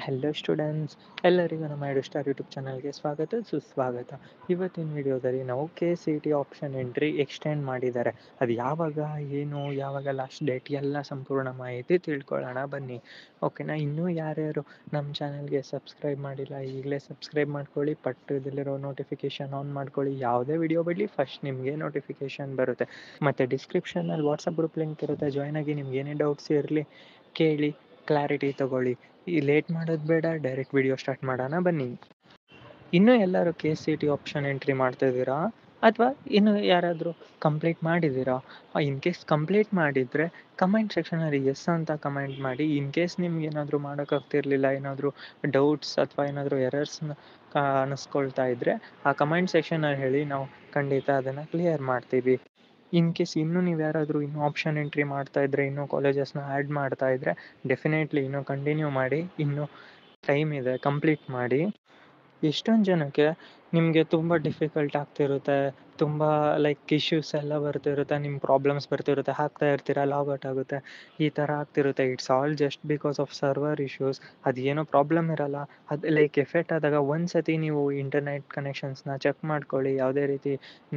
Hello students, ಎಲ್ಲರಿಗೂ ನಮ್ಮ ಎಡುಸ್ಟಾರ್ YouTube ಚಾನಲ್ಗೆ ಸ್ವಾಗತ ಸುಸ್ವಾಗತ. ಇವತ್ತಿನ ವಿಡಿಯೋದಲ್ಲಿ ನಾವು KCET ಆಪ್ಷನ್ ಎಂಟ್ರಿ ಎಕ್ಸ್ಟೆಂಡ್ ಮಾಡಿದ್ದಾರೆ. ಅದು ಯಾವಾಗ, ಏನು, ಯಾವಾಗ ಲಾಸ್ಟ್ ಡೇಟ್ ಎಲ್ಲ ಸಂಪೂರ್ಣ ಮಾಹಿತಿ ತಿಳ್ಕೊಳ್ಳೋಣ ಬನ್ನಿ. ಓಕೆನಾ? ಇನ್ನೂ ಯಾರ್ಯಾರು ನಮ್ಮ ಚಾನಲ್ಗೆ ಸಬ್ಸ್ಕ್ರೈಬ್ ಮಾಡಿಲ್ಲ, ಈಗಲೇ ಸಬ್ಸ್ಕ್ರೈಬ್ ಮಾಡ್ಕೊಳ್ಳಿ, ಪಕ್ಕದಲ್ಲಿರೋ ನೋಟಿಫಿಕೇಷನ್ ಆನ್ ಮಾಡ್ಕೊಳ್ಳಿ. ಯಾವುದೇ ವಿಡಿಯೋ ಬಿಡಲಿ ಫಸ್ಟ್ ನಿಮಗೆ ನೋಟಿಫಿಕೇಷನ್ ಬರುತ್ತೆ. ಮತ್ತು ಡಿಸ್ಕ್ರಿಪ್ಷನಲ್ಲಿ ವಾಟ್ಸಪ್ ಗ್ರೂಪ್ ಲಿಂಕ್ ಇರುತ್ತೆ, ಜಾಯ್ನ್ ಆಗಿ. ನಿಮ್ಗೆ ಏನೇ ಡೌಟ್ಸ್ ಇರಲಿ ಕೇಳಿ, ಕ್ಲಾರಿಟಿ ತಗೊಳ್ಳಿ. ಈ ಲೇಟ್ ಮಾಡೋದು ಬೇಡ, ಡೈರೆಕ್ಟ್ ವಿಡಿಯೋ ಸ್ಟಾರ್ಟ್ ಮಾಡೋಣ ಬನ್ನಿ. ಇನ್ನೂ ಎಲ್ಲರೂ KCET ಆಪ್ಷನ್ ಎಂಟ್ರಿ ಮಾಡ್ತಾ ಇದ್ದೀರಾ ಅಥವಾ ಇನ್ನು ಯಾರಾದರೂ ಕಂಪ್ಲೀಟ್ ಮಾಡಿದ್ದೀರಾ? ಇನ್ ಕೇಸ್ ಕಂಪ್ಲೀಟ್ ಮಾಡಿದರೆ ಕಮೆಂಟ್ ಸೆಕ್ಷನಲ್ಲಿ ಎಸ್ ಅಂತ ಕಮೆಂಟ್ ಮಾಡಿ. ಇನ್ ಕೇಸ್ ನಿಮ್ಗೆ ಏನಾದರೂ ಮಾಡೋಕ್ಕಾಗ್ತಿರ್ಲಿಲ್ಲ, ಏನಾದರೂ ಡೌಟ್ಸ್ ಅಥವಾ ಏನಾದರೂ ಎರರ್ಸ್ನ ಅನ್ನಿಸ್ಕೊಳ್ತಾ ಇದ್ದರೆ ಆ ಕಮೆಂಟ್ ಸೆಕ್ಷನಲ್ಲಿ ಹೇಳಿ, ನಾವು ಖಂಡಿತ ಅದನ್ನು ಕ್ಲಿಯರ್ ಮಾಡ್ತೀವಿ. ಇನ್ ಕೇಸ್ ಇನ್ನೂ ನೀವು ಯಾರಾದರೂ ಇನ್ನೂ ಆಪ್ಷನ್ ಎಂಟ್ರಿ ಮಾಡ್ತಾ ಇದ್ದರೆ, ಇನ್ನೂ ಕಾಲೇಜಸ್ನ ಆ್ಯಡ್ ಮಾಡ್ತಾ ಇದ್ದರೆ ಡೆಫಿನೆಟ್ಲಿ ಇನ್ನೂ ಕಂಟಿನ್ಯೂ ಮಾಡಿ, ಇನ್ನೂ ಟೈಮ್ ಇದೆ, ಕಂಪ್ಲೀಟ್ ಮಾಡಿ. ಎಷ್ಟೊಂದು ಜನಕ್ಕೆ ನಿಮಗೆ ತುಂಬ ಡಿಫಿಕಲ್ಟ್ ಆಗ್ತಿರುತ್ತೆ, ತುಂಬ ಲೈಕ್ ಇಶ್ಯೂಸ್ ಎಲ್ಲ ಬರ್ತಿರುತ್ತೆ, ನಿಮ್ಮ ಪ್ರಾಬ್ಲಮ್ಸ್ ಬರ್ತಿರುತ್ತೆ, ಹಾಕ್ತಾ ಇರ್ತೀರ, ಲಾಗೌಟ್ ಆಗುತ್ತೆ, ಈ ಥರ ಆಗ್ತಿರುತ್ತೆ. It's all just because of server issues. ಅದು ಏನೋ ಪ್ರಾಬ್ಲಮ್ ಇರಲ್ಲ, ಅದು ಲೈಕ್ ಎಫೆಕ್ಟ್ ಆದಾಗ ಒಂದು ಸತಿ ನೀವು ಇಂಟರ್ನೆಟ್ ಕನೆಕ್ಷನ್ಸ್ನ ಚೆಕ್ ಮಾಡ್ಕೊಳ್ಳಿ. ಯಾವುದೇ ರೀತಿ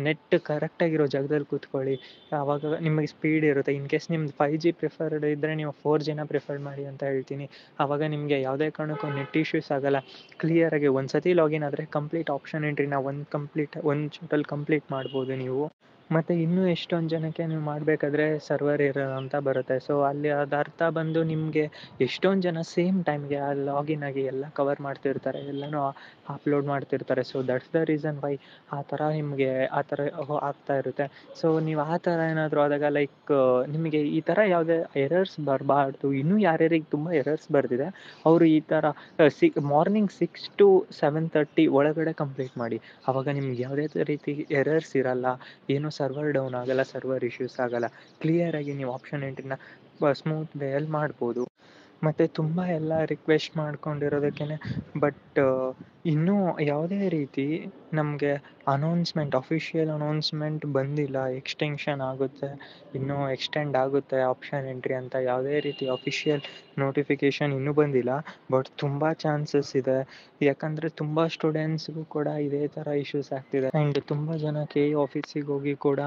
ನೆಟ್ ಕರೆಕ್ಟಾಗಿರೋ ಜಾಗದಲ್ಲಿ ಕೂತ್ಕೊಳ್ಳಿ, ಆವಾಗ ನಿಮಗೆ ಸ್ಪೀಡ್ ಇರುತ್ತೆ. ಇನ್ ಕೇಸ್ ನಿಮ್ದು 5G ಪ್ರಿಫರ್ಡ್ ಇದ್ದರೆ ನೀವು 4Gನ ಪ್ರಿಫರ್ ಮಾಡಿ ಅಂತ ಹೇಳ್ತೀನಿ. ಆವಾಗ ನಿಮಗೆ ಯಾವುದೇ ಕಾರಣಕ್ಕೂ ನೆಟ್ ಇಶ್ಯೂಸ್ ಆಗಲ್ಲ. ಕ್ಲಿಯರಾಗಿ ಒಂದು ಸತಿ ಲಾಗಿನ್ ಆದರೆ ಕಂಪ್ಲೀಟ್ ಆಪ್ಷನ್ ಎಂಟ್ರಿನ ಒಂದು ಶೂಟಲ್ಲಿ ಕಂಪ್ಲೀಟ್ ಮಾಡ್ಬೋದು ನೀವು. ಮತ್ತು ಇನ್ನೂ ಎಷ್ಟೊಂದು ಜನಕ್ಕೆ ನೀವು ಮಾಡಬೇಕಾದ್ರೆ ಸರ್ವರ್ ಎರರ್ ಅಂತ ಬರುತ್ತೆ. ಸೊ ಅಲ್ಲಿ ಅದು ಅರ್ಥ ಬಂದು ನಿಮಗೆ ಎಷ್ಟೊಂದು ಜನ ಸೇಮ್ ಟೈಮ್ಗೆ ಲಾಗಿನ್ ಆಗಿ ಎಲ್ಲ ಕವರ್ ಮಾಡ್ತಿರ್ತಾರೆ, ಎಲ್ಲನೂ ಅಪ್ಲೋಡ್ ಮಾಡ್ತಿರ್ತಾರೆ. So that's the reason why ಆ ಥರ ನಿಮಗೆ ಆ ಥರ ಆಗ್ತಾ ಇರುತ್ತೆ. ಸೊ ನೀವು ಆ ಥರ ಏನಾದರೂ ಆದಾಗ ಲೈಕ್ ನಿಮಗೆ ಈ ಥರ ಯಾವುದೇ ಎರರ್ಸ್ ಬರಬಾರ್ದು. ಇನ್ನೂ ಯಾರ್ಯಾರಿಗೆ ತುಂಬ ಎರರ್ಸ್ ಬರ್ತಿದೆ ಅವರು ಈ ಥರ ಮಾರ್ನಿಂಗ್ 6 to 7:30 ಒಳಗಡೆ ಕಂಪ್ಲೀಟ್ ಮಾಡಿ. ಆವಾಗ ನಿಮ್ಗೆ ಯಾವುದೇ ರೀತಿ ಎರರ್ಸ್ ಇರಲ್ಲ, ಏನೂ ಸರ್ವರ್ ಡೌನ್ ಆಗಲ್ಲ, ಸರ್ವರ್ ಇಶ್ಯೂಸ್ ಆಗಲ್ಲ. ಕ್ಲಿಯರಾಗಿ ನೀವು ಆಪ್ಷನ್ ಎಂಟ್ರಿನ ಸ್ಮೂತ್ ವೇಯಲ್ಲಿ ಮಾಡ್ಬೋದು. ಮತ್ತು ತುಂಬ ಎಲ್ಲ ರಿಕ್ವೆಸ್ಟ್ ಮಾಡ್ಕೊಂಡಿರೋದಕ್ಕೇ ಬಟ್ ಇನ್ನೂ ಯಾವುದೇ ರೀತಿ ನಮಗೆ ಅಫಿಷಿಯಲ್ ಅನೌನ್ಸ್ಮೆಂಟ್ ಬಂದಿಲ್ಲ. ಎಕ್ಸ್ಟೆನ್ಷನ್ ಆಗುತ್ತೆ, ಇನ್ನೂ ಎಕ್ಸ್ಟೆಂಡ್ ಆಗುತ್ತೆ ಆಪ್ಷನ್ ಎಂಟ್ರಿ ಅಂತ ಯಾವುದೇ ರೀತಿ ಅಫಿಷಿಯಲ್ ನೋಟಿಫಿಕೇಷನ್ ಇನ್ನೂ ಬಂದಿಲ್ಲ. ಬಟ್ ತುಂಬ ಚಾನ್ಸಸ್ ಇದೆ, ಯಾಕಂದರೆ ತುಂಬ ಸ್ಟೂಡೆಂಟ್ಸ್ಗೂ ಕೂಡ ಇದೇ ಥರ ಇಶ್ಯೂಸ್ ಆಗ್ತಿದೆ. ಆ್ಯಂಡ್ ತುಂಬ ಜನ KE ಆಫೀಸಿಗೆ ಹೋಗಿ ಕೂಡ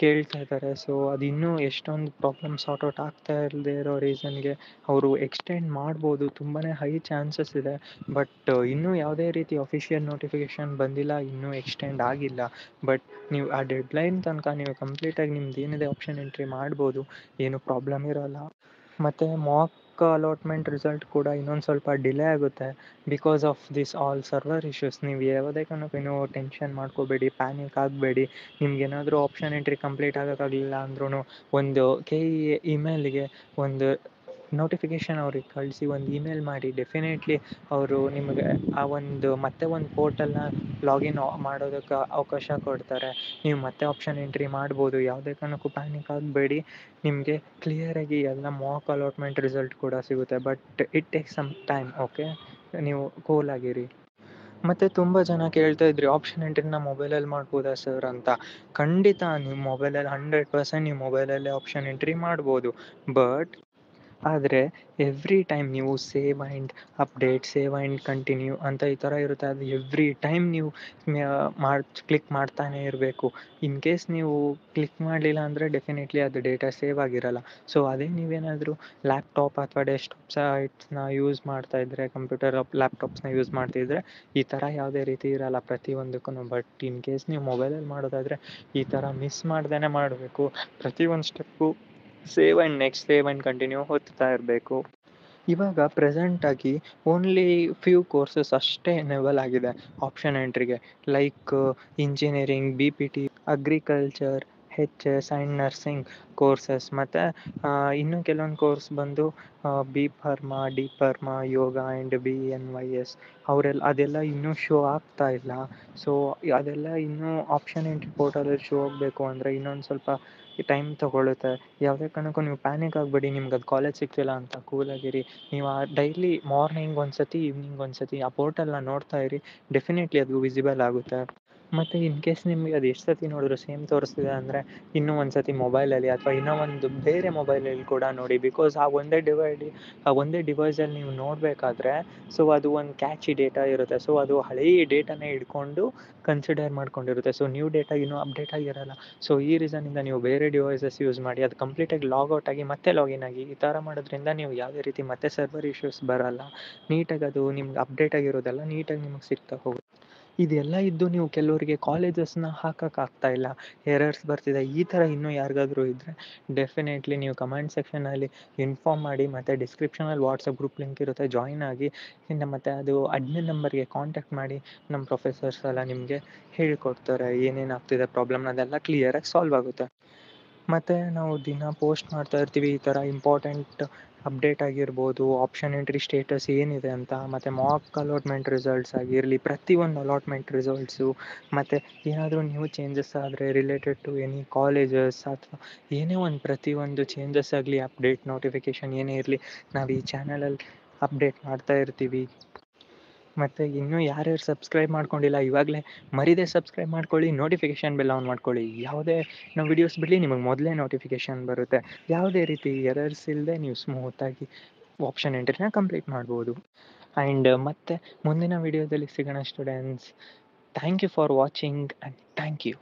ಕೇಳ್ತಾ ಇದ್ದಾರೆ. ಸೊ ಅದು ಇನ್ನೂ ಎಷ್ಟೊಂದು ಪ್ರಾಬ್ಲಮ್ ಸಾರ್ಟ್ ಔಟ್ ಆಗ್ತಾ ಇಲ್ಲದೆ ಇರೋ ರೀಸನ್ಗೆ ಅವರು ಎಕ್ಸ್ಟೆಂಡ್ ಮಾಡ್ಬೋದು, ತುಂಬಾ ಹೈ ಚಾನ್ಸಸ್ ಇದೆ. ಬಟ್ ಇನ್ನೂ ಯಾವುದೇ ರೀತಿ ಅಫಿಷಿಯಲ್ ನೋಟಿಫಿಕೇಷನ್ ಬಂದಿಲ್ಲ, ಇನ್ನೂ ಎಕ್ಸ್ಟೆಂಡ್ ಆಗಿಲ್ಲ. ಬಟ್ ನೀವು ಆ ಡೆಡ್ಲೈನ್ ತನಕ ನೀವು ಕಂಪ್ಲೀಟಾಗಿ ನಿಮ್ದು ಏನಿದೆ ಆಪ್ಷನ್ ಎಂಟ್ರಿ ಮಾಡ್ಬೋದು, ಏನು ಪ್ರಾಬ್ಲಮ್ ಇರೋಲ್ಲ. ಮತ್ತು ಮಾಕ್ ಅಲಾಟ್ಮೆಂಟ್ ರಿಸಲ್ಟ್ ಕೂಡ ಇನ್ನೊಂದು ಸ್ವಲ್ಪ ಡಿಲೇ ಆಗುತ್ತೆ because of this all server issues. ನೀವು ಯಾವುದೇ ಕಾರಣಕ್ಕೂ ಇನ್ನೂ ಟೆನ್ಷನ್ ಮಾಡ್ಕೋಬೇಡಿ, ಪ್ಯಾನಿಕ್ ಆಗಬೇಡಿ. ನಿಮ್ಗೇನಾದರೂ ಆಪ್ಷನ್ ಎಂಟ್ರಿ ಕಂಪ್ಲೀಟ್ ಆಗೋಕ್ಕಾಗಲಿಲ್ಲ ಅಂದ್ರೂ ಒಂದು KE ಇಮೇಲ್ಗೆ ಒಂದು ನೋಟಿಫಿಕೇಷನ್ ಅವ್ರಿಗೆ ಕಳಿಸಿ, ಒಂದು ಇಮೇಲ್ ಮಾಡಿ. ಡೆಫಿನೆಟ್ಲಿ ಅವರು ನಿಮಗೆ ಆ ಮತ್ತೆ ಒಂದು ಪೋರ್ಟಲ್ನ ಲಾಗಿನ್ ಮಾಡೋದಕ್ಕೆ ಅವಕಾಶ ಕೊಡ್ತಾರೆ. ನೀವು ಮತ್ತೆ ಆಪ್ಷನ್ ಎಂಟ್ರಿ ಮಾಡ್ಬೋದು, ಯಾವುದೇ ಕಾರಣಕ್ಕೂ ಪ್ಯಾನಿಕ್ ಆಗಬೇಡಿ. ನಿಮಗೆ ಕ್ಲಿಯರಾಗಿ ಎಲ್ಲ ಮಾಕ್ ಅಲಾಟ್ಮೆಂಟ್ ರಿಸಲ್ಟ್ ಕೂಡ ಸಿಗುತ್ತೆ. But it takes some time. Okay, ನೀವು ಕೂಲ್ ಆಗಿರಿ. ಮತ್ತು ತುಂಬ ಜನ ಕೇಳ್ತಾ ಇದ್ರಿ ಆಪ್ಷನ್ ಎಂಟ್ರಿನ ಮೊಬೈಲಲ್ಲಿ ಮಾಡ್ಬೋದಾ ಸರ್ ಅಂತ. ಖಂಡಿತ ನೀವು ಮೊಬೈಲಲ್ಲಿ 100% ನೀವು ಮೊಬೈಲಲ್ಲೇ ಆಪ್ಷನ್ ಎಂಟ್ರಿ ಮಾಡ್ಬೋದು. ಬಟ್ ಆದರೆ ಎವ್ರಿ ಟೈಮ್ ನೀವು save and update, save and continue ಅಂತ ಈ ಥರ ಇರುತ್ತೆ. ಅದು ಎವ್ರಿ ಟೈಮ್ ನೀವು ಕ್ಲಿಕ್ ಮಾಡ್ತಾನೇ ಇರಬೇಕು. ಇನ್ ಕೇಸ್ ನೀವು ಕ್ಲಿಕ್ ಮಾಡಲಿಲ್ಲ ಅಂದರೆ ಡೆಫಿನೆಟ್ಲಿ ಅದು ಡೇಟಾ ಸೇವ್ ಆಗಿರಲ್ಲ. ಸೊ ಅದೇ ನೀವೇನಾದರೂ ಲ್ಯಾಪ್ಟಾಪ್ ಅಥವಾ ಡೆಸ್ಕ್ಟಾಪ್ ಸೈಟ್ಸ್ನ ಯೂಸ್ ಮಾಡ್ತಾ ಇದ್ದರೆ, ಕಂಪ್ಯೂಟರ್ ಲ್ಯಾಪ್ಟಾಪ್ಸ್ನ ಯೂಸ್ ಮಾಡ್ತಿದ್ರೆ ಈ ಥರ ಯಾವುದೇ ರೀತಿ ಇರಲ್ಲ ಪ್ರತಿಯೊಂದಕ್ಕೂ. ಬಟ್ ಇನ್ ಕೇಸ್ ನೀವು ಮೊಬೈಲಲ್ಲಿ ಮಾಡೋದಾದರೆ ಈ ಥರ ಮಿಸ್ ಮಾಡ್ದೇ ಮಾಡಬೇಕು. ಪ್ರತಿಯೊಂದು ಸ್ಟೆಪ್ಪು ಸೇವ್ ಆ್ಯಂಡ್ ಕಂಟಿನ್ಯೂ ಹೊತ್ತಾ ಇರಬೇಕು. ಇವಾಗ ಪ್ರೆಸೆಂಟಾಗಿ ಓನ್ಲಿ ಫ್ಯೂ ಕೋರ್ಸಸ್ ಅಷ್ಟೇ ಎನೇಬಲ್ ಆಗಿದೆ ಆಪ್ಷನ್ ಎಂಟ್ರಿಗೆ, like engineering, BPT, agriculture, HS and nursing courses. ಮತ್ತು ಇನ್ನೂ ಕೆಲವೊಂದು ಕೋರ್ಸ್ ಬಂದು B.Pharma, D.Pharma, yoga and BNYS ಅದೆಲ್ಲ ಇನ್ನೂ ಶೋ ಆಗ್ತಾ ಇಲ್ಲ. ಸೊ ಅದೆಲ್ಲ ಇನ್ನೂ ಆಪ್ಷನ್ ಎಂಟ್ರಿ ಪೋರ್ಟಲಲ್ಲಿ ಶೋ ಆಗಬೇಕು ಅಂದರೆ ಇನ್ನೊಂದು ಸ್ವಲ್ಪ ಟೈಮ್ ತೊಗೊಳುತ್ತೆ. ಯಾವುದೇ ಕಾರಣಕ್ಕೂ ನೀವು ಪ್ಯಾನಿಕ್ ಆಗಬೇಡಿ, ನಿಮ್ಗೆ ಅದು ಕಾಲೇಜ್ ಸಿಗ್ತಿಲ್ಲ ಅಂತ ಕೂಲಾಗಿರಿ. ನೀವು ಡೈಲಿ ಮಾರ್ನಿಂಗ್ ಒಂದು ಸತಿ, ಈವ್ನಿಂಗ್ ಒಂದು ಸತಿ ಆ ಪೋರ್ಟಲ್ನ ನೋಡ್ತಾ ಇರಿ. ಡೆಫಿನೆಟ್ಲಿ ಅದು ವಿಸಿಬಲ್ ಆಗುತ್ತೆ. ಮತ್ತು ಇನ್ ಕೇಸ್ ನಿಮಗೆ ಅದು ಎಷ್ಟು ಸತಿ ನೋಡಿದ್ರು ಸೇಮ್ ತೋರಿಸ್ತಿದೆ ಅಂದರೆ ಇನ್ನೂ ಒಂದು ಸತಿ ಮೊಬೈಲಲ್ಲಿ ಅಥವಾ ಇನ್ನೂ ಒಂದು ಬೇರೆ ಮೊಬೈಲಲ್ಲಿ ಕೂಡ ನೋಡಿ. ಬಿಕಾಸ್ ಆ ಒಂದೇ ಡಿವೈಸಲ್ಲಿ ನೀವು ನೋಡಬೇಕಾದ್ರೆ ಸೊ ಅದು ಒಂದು ಕ್ಯಾಚಿ ಡೇಟಾ ಇರುತ್ತೆ. ಸೊ ಅದು ಹಳೆಯ ಡೇಟಾನೇ ಹಿಡ್ಕೊಂಡು ಕನ್ಸಿಡರ್ ಮಾಡ್ಕೊಂಡಿರುತ್ತೆ. ಸೊ ನ್ಯೂ ಡೇಟಾ ಇನ್ನೂ ಅಪ್ಡೇಟ್ ಆಗಿರಲ್ಲ. ಸೊ ಈ ರೀಸನ್ನಿಂದ ನೀವು ಬೇರೆ ಡಿವೈಸಸ್ ಯೂಸ್ ಮಾಡಿ ಅದು ಕಂಪ್ಲೀಟಾಗಿ ಲಾಗೌಟ್ ಆಗಿ ಮತ್ತೆ ಲಾಗಿನ್ ಆಗಿ ಈ ಥರ ಮಾಡೋದ್ರಿಂದ ನೀವು ಯಾವುದೇ ರೀತಿ ಮತ್ತೆ ಸರ್ವರ್ ಇಶ್ಯೂಸ್ ಬರಲ್ಲ. ನೀಟಾಗಿ ಅದು ನಿಮ್ಗೆ ಅಪ್ಡೇಟ್ ಆಗಿರೋದೆಲ್ಲ ನೀಟಾಗಿ ನಿಮಗೆ ಸಿಗ್ತಾ ಹೋಗುತ್ತೆ. ಇದೆಲ್ಲ ಇದ್ದು ನೀವು ಕೆಲವರಿಗೆ ಕಾಲೇಜಸ್ನ ಹಾಕೋಕ್ಕಾಗ್ತಾ ಇಲ್ಲ, ಎರರ್ಸ್ ಬರ್ತಿದೆ, ಈ ಥರ ಇನ್ನೂ ಯಾರಿಗಾದ್ರೂ ಇದ್ದರೆ ಡೆಫಿನೆಟ್ಲಿ ನೀವು ಕಮೆಂಟ್ ಸೆಕ್ಷನಲ್ಲಿ ಇನ್ಫಾರ್ಮ್ ಮಾಡಿ. ಮತ್ತು ಡಿಸ್ಕ್ರಿಪ್ಷನಲ್ಲಿ ವಾಟ್ಸಪ್ ಗ್ರೂಪ್ ಲಿಂಕ್ ಇರುತ್ತೆ, ಜಾಯಿನ್ ಆಗಿ. ಇನ್ನು ಮತ್ತು ಅದು ಅಡ್ಮಿನ್ ನಂಬರ್ಗೆ ಕಾಂಟ್ಯಾಕ್ಟ್ ಮಾಡಿ. ನಮ್ಮ ಪ್ರೊಫೆಸರ್ಸ್ ಎಲ್ಲ ನಿಮಗೆ ಹೇಳ್ಕೊಡ್ತಾರೆ ಏನೇನು ಆಗ್ತಿದೆ ಪ್ರಾಬ್ಲಮ್, ಅದೆಲ್ಲ ಕ್ಲಿಯರಾಗಿ ಸಾಲ್ವ್ ಆಗುತ್ತೆ. ಮತ್ತು ನಾವು ದಿನ ಪೋಸ್ಟ್ ಮಾಡ್ತಾ ಇರ್ತೀವಿ ಈ ಥರ ಇಂಪಾರ್ಟೆಂಟ್ ಅಪ್ಡೇಟ್ ಆಗಿರ್ಬೋದು, ಆಪ್ಷನ್ ಎಂಟ್ರಿ ಸ್ಟೇಟಸ್ ಏನಿದೆ ಅಂತ, ಮತ್ತು ಮಾಕ್ ಅಲಾಟ್ಮೆಂಟ್ ರಿಸಲ್ಟ್ಸ್ ಆಗಿರಲಿ, ಪ್ರತಿಯೊಂದು ಅಲಾಟ್ಮೆಂಟ್ ರಿಸಲ್ಟ್ಸು, ಮತ್ತು ಏನಾದರೂ ನ್ಯೂ ಚೇಂಜಸ್ ಆದರೆ ರಿಲೇಟೆಡ್ ಟು ಎನಿ ಕಾಲೇಜಸ್ ಅಥವಾ ಏನೇ ಒಂದು ಪ್ರತಿಯೊಂದು ಚೇಂಜಸ್ ಆಗಲಿ, ಅಪ್ಡೇಟ್ ನೋಟಿಫಿಕೇಷನ್ ಏನೇ ಇರಲಿ, ನಾವು ಈ ಚಾನಲಲ್ಲಿ ಅಪ್ಡೇಟ್ ಮಾಡ್ತಾ ಇರ್ತೀವಿ. ಮತ್ತು ಇನ್ನೂ ಯಾರ್ಯಾರು ಸಬ್ಸ್ಕ್ರೈಬ್ ಮಾಡ್ಕೊಂಡಿಲ್ಲ ಇವಾಗಲೇ ಮರೀದೆ ಸಬ್ಸ್ಕ್ರೈಬ್ ಮಾಡ್ಕೊಳ್ಳಿ, ನೋಟಿಫಿಕೇಷನ್ ಬೆಲ್ ಆನ್ ಮಾಡ್ಕೊಳ್ಳಿ. ಯಾವುದೇ ನಾವು ವಿಡಿಯೋಸ್ ಬಿಡಲಿ ನಿಮಗೆ ಮೊದಲೇ ನೋಟಿಫಿಕೇಷನ್ ಬರುತ್ತೆ. ಯಾವುದೇ ರೀತಿ ಎರರ್ಸ್ ಇಲ್ಲದೆ ನೀವು ಸ್ಮೂತಾಗಿ ಆಪ್ಷನ್ ಎಂಟ್ರಿನ ಕಂಪ್ಲೀಟ್ ಮಾಡ್ಬೋದು. ಆ್ಯಂಡ್ ಮತ್ತೆ ಮುಂದಿನ ವಿಡಿಯೋದಲ್ಲಿ ಸಿಗೋಣ students. Thank you for watching and thank you.